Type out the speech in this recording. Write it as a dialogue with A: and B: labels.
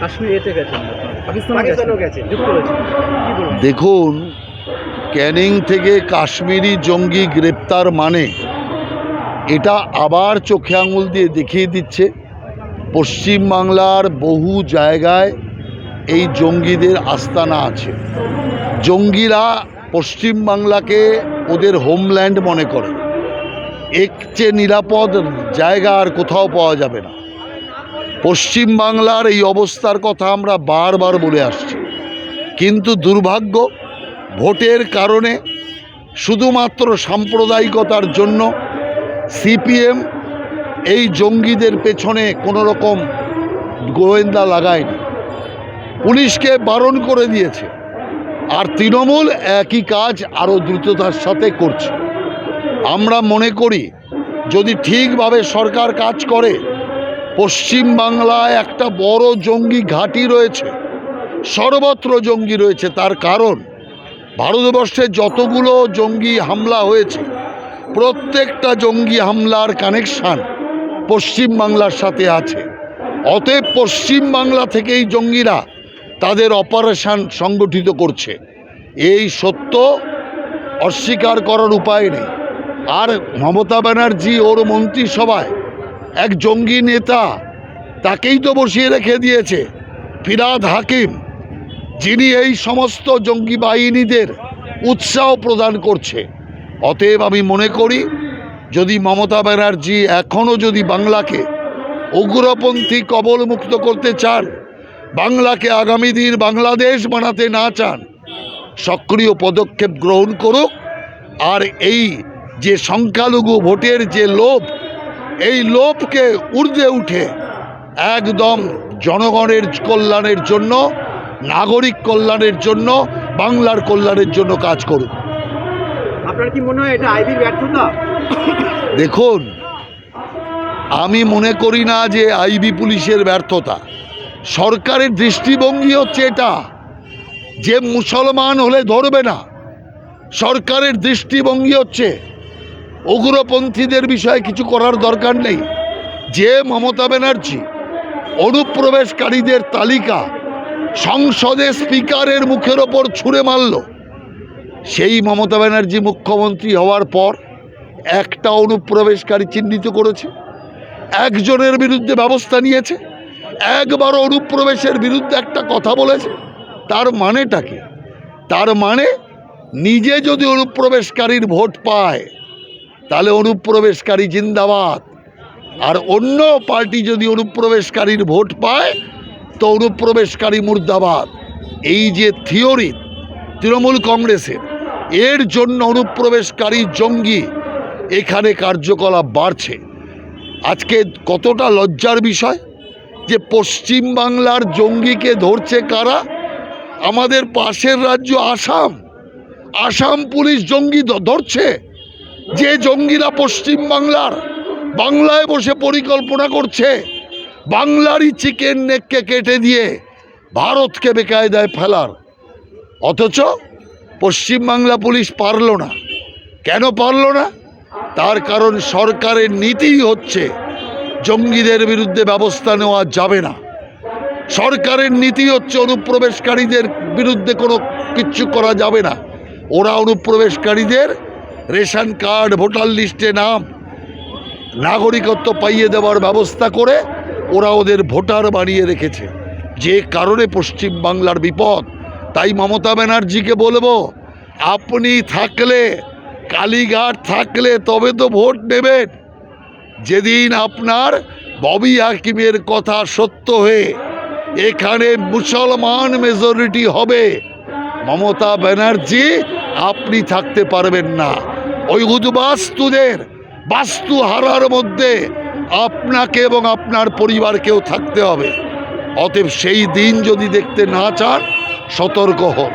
A: কাশ্মীর এতে গেছেন, পাকিস্তানও গেছেন, যুক্ত হয়েছে, কি বলুন?
B: দেখুন, ক্যানিং থেকে কাশ্মীরি জঙ্গি গ্রেপ্তার মানে এটা আবার চোখে আঙুল দিয়ে দেখিয়ে দিচ্ছে পশ্চিমবাংলার বহু জায়গায় এই জঙ্গিদের আস্তানা আছে। জঙ্গিরা পশ্চিমবাংলাকে ওদের হোমল্যান্ড মনে করে। এর চেয়ে নিরাপদ জায়গা আর কোথাও পাওয়া যাবে না। পশ্চিমবাংলার এই অবস্থার কথা আমরা বারবার বলে আসছি, কিন্তু দুর্ভাগ্য, ভোটের কারণে শুধুমাত্র সাম্প্রদায়িকতার জন্য সিপিএম এই জঙ্গিদের পেছনে কোনো রকম গোয়েন্দা লাগায়নি, পুলিশকে বারণ করে দিয়েছে। আর তৃণমূল একই কাজ আরও দ্রুততার সাথে করছে। আমরা মনে করি যদি ঠিকভাবে সরকার কাজ করে, পশ্চিমবাংলায় একটা বড় জঙ্গি ঘাঁটি রয়েছে, সর্বত্র জঙ্গি রয়েছে। তার কারণ ভারতবর্ষে যতগুলো জঙ্গি হামলা হয়েছে প্রত্যেকটা জঙ্গি হামলার কানেকশান পশ্চিমবাংলার সাথে আছে। অতএব পশ্চিমবাংলা থেকেই জঙ্গিরা তাদের অপারেশন সংগঠিত করছে, এই সত্য অস্বীকার করার উপায় নেই। আর মমতা ব্যানার্জি ওর মন্ত্রিসভায় এক জঙ্গি নেতা, তাকেই তো বসিয়ে রেখে দিয়েছে, ফিরহাদ হাকিম, যিনি এই সমস্ত জঙ্গি বাহিনীদের উৎসাহ প্রদান করছে। অতএব আমি মনে করি যদি মমতা ব্যানার্জি এখনও যদি বাংলাকে উগ্রপন্থী কবলমুক্ত করতে চান, বাংলাকে আগামী দিন বাংলাদেশ বানাতে না চান, সক্রিয় পদক্ষেপ গ্রহণ করুক। আর এই যে সংখ্যালঘু ভোটের যে লোভ, এই লোভকে ঊর্ধ্বে উঠে একদম জনগণের কল্যাণের জন্য, নাগরিক কল্যাণের জন্য, বাংলার কল্যাণের জন্য কাজ করুক।
A: আপনার কি মনে হয় এটা আইবির ব্যর্থতা?
B: দেখুন, আমি মনে করি না যে আইবি পুলিশের ব্যর্থতা। সরকারের দৃষ্টিভঙ্গি হচ্ছে এটা যে মুসলমান হলে ধরবে না। সরকারের দৃষ্টিভঙ্গি হচ্ছে উগ্রপন্থীদের বিষয়ে কিছু করার দরকার নেই। যে মমতা ব্যানার্জি অনুপ্রবেশকারীদের তালিকা সংসদে স্পিকারের মুখের ওপর ছুঁড়ে মারল, সেই মমতা ব্যানার্জি মুখ্যমন্ত্রী হওয়ার পর একটা অনুপ্রবেশকারী চিহ্নিত করেছে, একজনের বিরুদ্ধে ব্যবস্থা নিয়েছে, একবারও অনুপ্রবেশের বিরুদ্ধে একটা কথা বলেছে। তার মানেটা কি? তার মানে নিজে যদি অনুপ্রবেশকারীর ভোট পায় তাহলে অনুপ্রবেশকারী জিন্দাবাদ, আর অন্য পার্টি যদি অনুপ্রবেশকারীর ভোট পায় তো অনুপ্রবেশকারী মুর্দাবাদ। এই যে থিওরি তৃণমূল কংগ্রেসের, এর জন্য অনুপ্রবেশকারী জঙ্গি এখানে কার্যকলাপ বাড়ছে। আজকে কতটা লজ্জার বিষয় যে পশ্চিমবাংলার জঙ্গিকে ধরছে কারা? আমাদের পাশের রাজ্য আসাম, আসাম পুলিশ জঙ্গি ধরছে। যে জঙ্গিরা পশ্চিমবাংলার বাংলায় বসে পরিকল্পনা করছে বাংলারই চিকেন নেককে কেটে দিয়ে ভারতকে বেকায়দায় ফেলার, অথচ পশ্চিমবাংলা পুলিশ পারল না। কেন পারল না? তার কারণ সরকারের নীতিই হচ্ছে জঙ্গিদের বিরুদ্ধে ব্যবস্থা নেওয়া যাবে না। সরকারের নীতি হচ্ছে অনুপ্রবেশকারীদের বিরুদ্ধে কোনো কিচ্ছু করা যাবে না। ওরা অনুপ্রবেশকারীদের রেশন কার্ড, ভোটার লিস্টে নাম, নাগরিকত্ব পাইয়ে দেওয়ার ব্যবস্থা করে ওরা ওদের ভোটার বানিয়ে রেখেছে, যে কারণে পশ্চিমবাংলার বিপদ। তাই মমতা ব্যানার্জিকে বলবো, আপনি থাকলে, কালীঘাট থাকলে তবে তো ভোট নেবেন। যেদিন আপনার ববি হাকিমের কথা সত্য হয়ে এখানে মুসলমান মেজরিটি হবে, মমতা ব্যানার্জি আপনি থাকতে পারবেন না। ওই উদ্বাস্তুদের বাস্তু হারার মধ্যে আপনাকে এবং আপনার পরিবারকেও থাকতে হবে। অতএব সেই দিন যদি দেখতে না চান, সতর্ক হন।